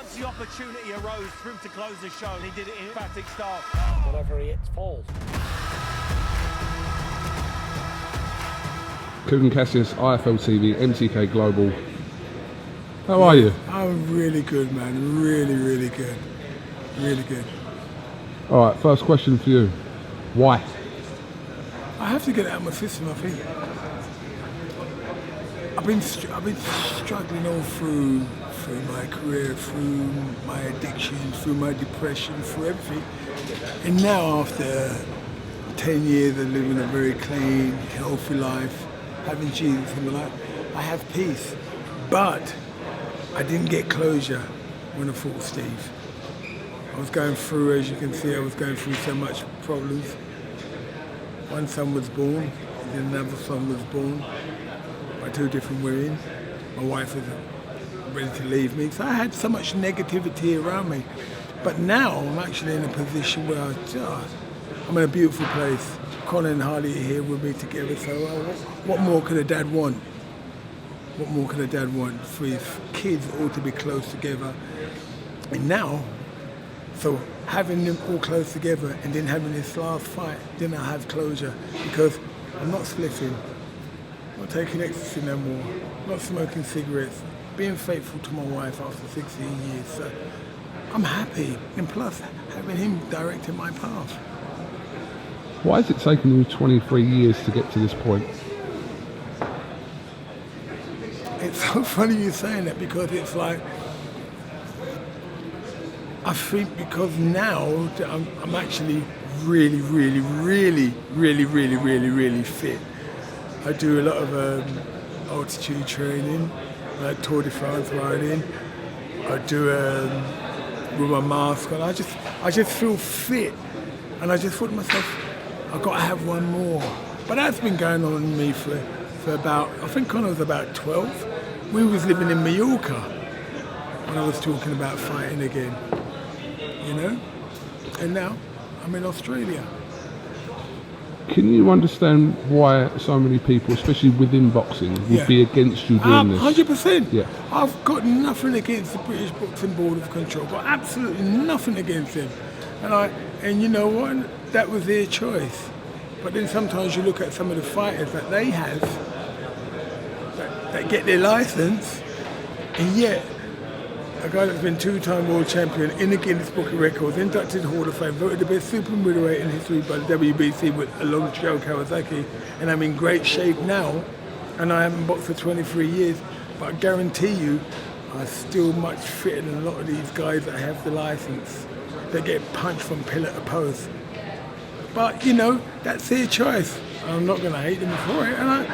once the opportunity arose for him to close the show, he did it in emphatic style. Whatever he hits falls. KUGAN, CASSIUS, IFL TV, MTK Global. How are you? I'm really good, man. Really good. Really good. All right, first question for you. Why? I have to get it out of my system, I think. I've been struggling all through my career, through my addiction, through my depression, through everything. And now after 10 years of living a very clean, healthy life, having Jesus in my life, I have peace. But I didn't get closure when I fought Steve. I was going through, as you can see, I was going through so much problems. One son was born, then another son was born by two different women. My wife was ready to leave me, so I had so much negativity around me. But now I'm actually in a position where I'm in a beautiful place. Connor and Harley are here with me together, so what more could a dad want? What more could a dad want for his kids all to be close together? And now, so having them all close together and then having this last fight, then I have closure because I'm not spliffing, not taking ecstasy no more, not smoking cigarettes, being faithful to my wife after 16 years. So I'm happy, and plus having him directing my path. Why has it taken you 23 years to get to this point? It's so funny you saying that because it's like, I think because now I'm actually really fit. I do a lot of altitude training, like Tour de France riding. I do with my mask on. I just feel fit, and I just thought to myself, I've got to have one more. But that's been going on in me for about, I think when I was about 12. We was living in Mallorca when I was talking about fighting again, you know? And now I'm in Australia. Can you understand why so many people, especially within boxing, would be against you doing this? 100%. Yeah. I've got nothing against the British Boxing Board of Control. Got absolutely nothing against them. And you know what? That was their choice. But then sometimes you look at some of the fighters that they have, that get their license, and yet a guy that's been two-time world champion in the Guinness Book of Records, inducted Hall of Fame, voted the best super middleweight in history by the WBC along with Joe Kawasaki, and I'm in great shape now, and I haven't boxed for 23 years, but I guarantee you I'm still much fitter than a lot of these guys that have the license. They get punched from pillar to post. But, you know, that's their choice. I'm not going to hate them for it, and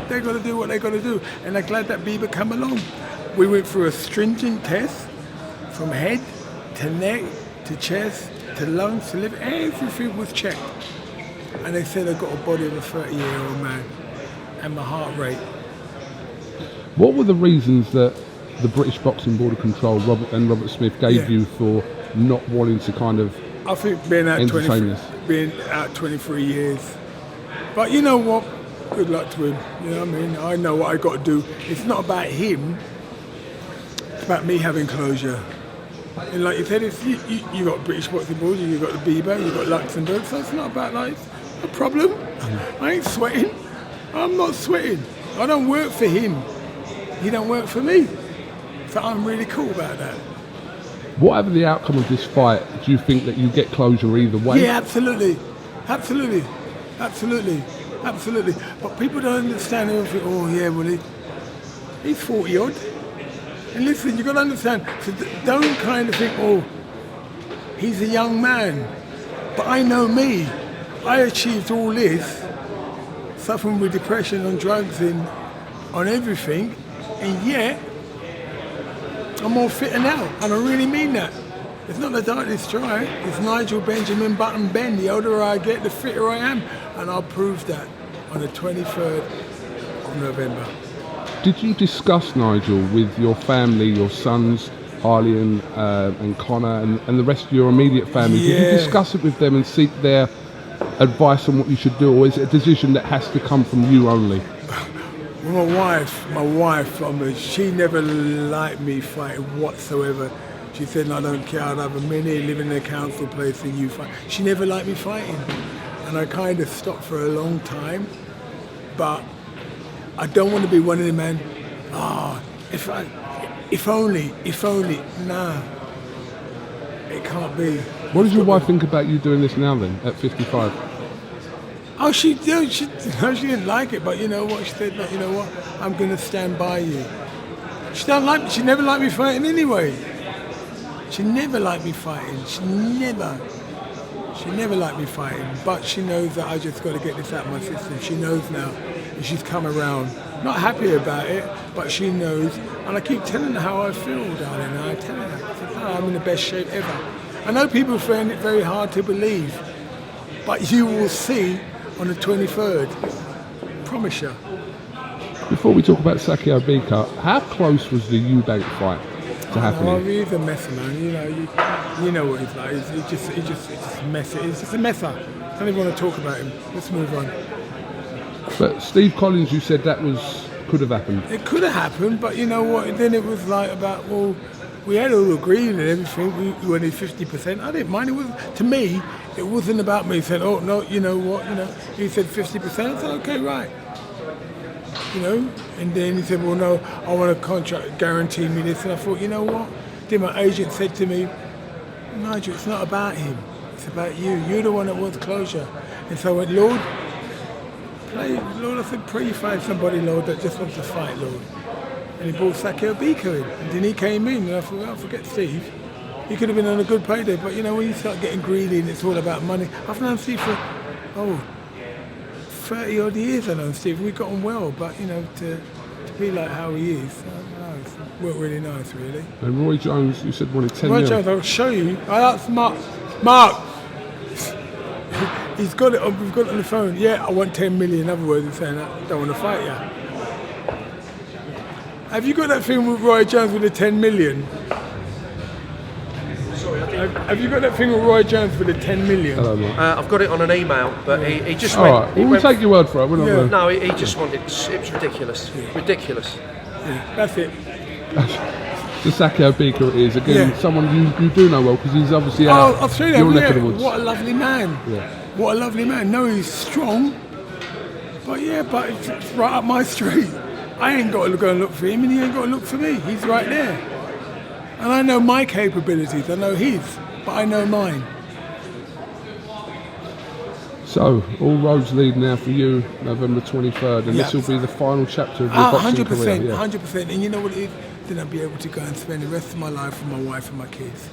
they got to do what they got to do, and I'm glad that Bieber come along. We went through a stringent test from head to neck to chest to lungs to liver. Everything was checked, and they said I got a body of a 30-year-old man and my heart rate. What were the reasons that the British Boxing Board of Control, Robert Smith, gave you for not wanting to kind of I think being out 23 years. But you know what? Good luck to him. You know what I mean? I know what I got to do. It's not about him. It's about me having closure. And like you said, you got British Boxing Board, you got the Bieber, you got Luxembourg. So it's not about like a problem. I ain't sweating. I'm not sweating. I don't work for him. He don't work for me. So I'm really cool about that. Whatever the outcome of this fight, do you think that you get closure either way? Yeah, absolutely. Absolutely. But people don't understand. They think, oh yeah, well he's 40 odd. And listen, you got to understand. So don't kind of think, oh, he's a young man. But I know me. I achieved all this, suffering with depression and drugs and on everything, and yet I'm more fitter now, and I really mean that. It's not the darkness try, it's Nigel Benjamin Button Ben. The older I get, the fitter I am, and I'll prove that on the 23rd of November. Did you discuss, Nigel, with your family, your sons, Harley and Connor, and the rest of your immediate family? Yeah. Did you discuss it with them and seek their advice on what you should do, or is it a decision that has to come from you only? Well, my wife, she never liked me fighting whatsoever. She said, I don't care, I'd have a minute, live in a council place than you fight. She never liked me fighting. And I kind of stopped for a long time. But I don't want to be one of the men, if only, nah. It can't be. What does your wife think about you doing this now then, at 55? Oh, she didn't like it, but you know what? She said, you know what? I'm going to stand by you. She never liked me fighting anyway. She never liked me fighting. She never liked me fighting. But she knows that I just got to get this out of my system. She knows now, and she's come around. Not happy about it, but she knows. And I keep telling her how I feel, darling. I tell her, I said, I'm in the best shape ever. I know people find it very hard to believe, but you will see on the 23rd. Promise you. Before we talk about Sakio Bika, how close was the EUBANK fight to happening? Oh, he's a messer, man. You know what he's like. He's just messer. He's just a messer. I don't even want to talk about him. Let's move on. But Steve Collins, you said that could have happened. It could have happened, but you know what? Then it was like about, well, we had all agreed and everything. We wanted 50%. I didn't mind. It was, to me, it wasn't about me saying, oh no, you know what? He said 50%. I said, okay, right. And then he said, well, no, I want a contract, guarantee me this. And I thought, you know what? Then my agent said to me, Nigel, it's not about him. It's about you. You're the one that wants closure. And so I went, Lord, I said, pray you find somebody, Lord, that just wants to fight, Lord. And he brought Sakio Bika in. And then he came in, and I thought, well, forget Steve. He could have been on a good payday, but when you start getting greedy and it's all about money. I've known Steve for, 30 odd years I know Steve. We got on well, but to be like how he is, I don't know, it's not really nice, really. And Roy Jones, you said wanted 10 Roy mil. Jones, I'll show you. I asked Mark. He's got it. We've got it on the phone. Yeah, I want 10 million. In other words, he's saying I don't want to fight you. Have you got that thing with Roy Jones with the 10 million? Have you got that thing with Roy Jones for the 10 million? Hello, Mark. I've got it on an email, but he just All went. right, we'll take your word for it. We're not gonna... No, he just wanted. It was ridiculous. Ridiculous. Yeah, that's it. The Sakio Bika is, again, someone you do know well, because he's obviously I'll show you your neck that. of the woods. What a lovely man. Yeah. What a lovely man. No, he's strong, but it's right up my street. I ain't got to go and look for him, and he ain't got to look for me. He's right there. And I know my capabilities. I know his, but I know mine. So, all roads lead now for you, November 23rd, and this will be the final chapter of your boxing 100%, career. Yeah. 100%. And you know what it is? Then I'll be able to go and spend the rest of my life with my wife and my kids.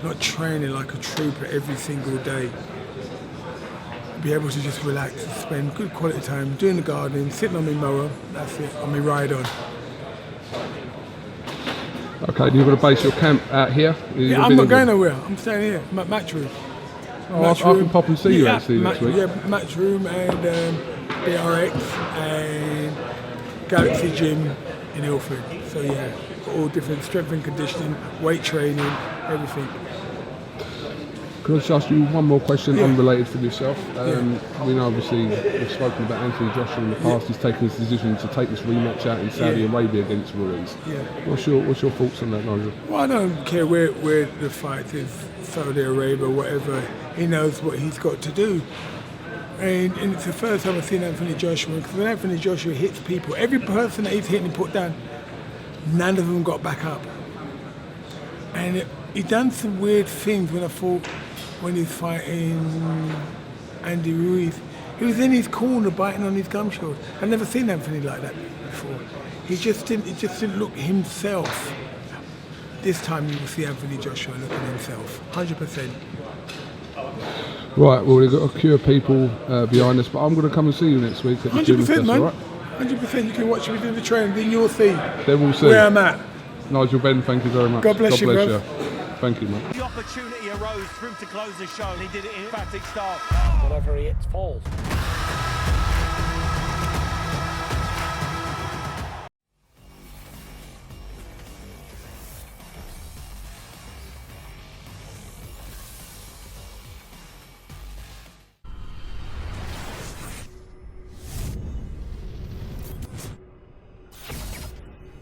Not training like a trooper every single day. Be able to just relax and spend good quality time doing the gardening, sitting on my mower, that's it, on my ride on. Okay, you're going to base your camp out here? Yeah, I'm not going nowhere. I'm staying here. I'm at Match Room. I can pop and see you actually next week. Yeah, Match Room and BRX and Galaxy Gym in Ilford. So yeah, all different strength and conditioning, weight training, everything. Could I just ask you one more question, unrelated from yourself? We know obviously we've spoken about Anthony Joshua in the past. He's taken his decision to take this rematch out in Saudi Arabia against Ruiz. Yeah. What's your thoughts on that, Nigel? Well, I don't care where the fight is, Saudi Arabia, whatever. He knows what he's got to do. And it's the first time I've seen Anthony Joshua, because when Anthony Joshua hits people, every person that he's hitting and put down, none of them got back up. And he done some weird things when he's fighting Andy Ruiz. He was in his corner biting on his gum shield. I've never seen Anthony like that before. He just didn't look himself. This time you will see Anthony Joshua looking himself, 100%. Right, well, we've got a queue of people behind us, but I'm going to come and see you next week at the gym. 100%, man. All right? 100%. You can watch me do the training, then you'll see Then we'll see where I'm at. Nigel Benn, thank you very much. God bless you, bro. Thank you, mate. The opportunity arose for him to close the show, and he did it in emphatic style. Whatever he hits falls.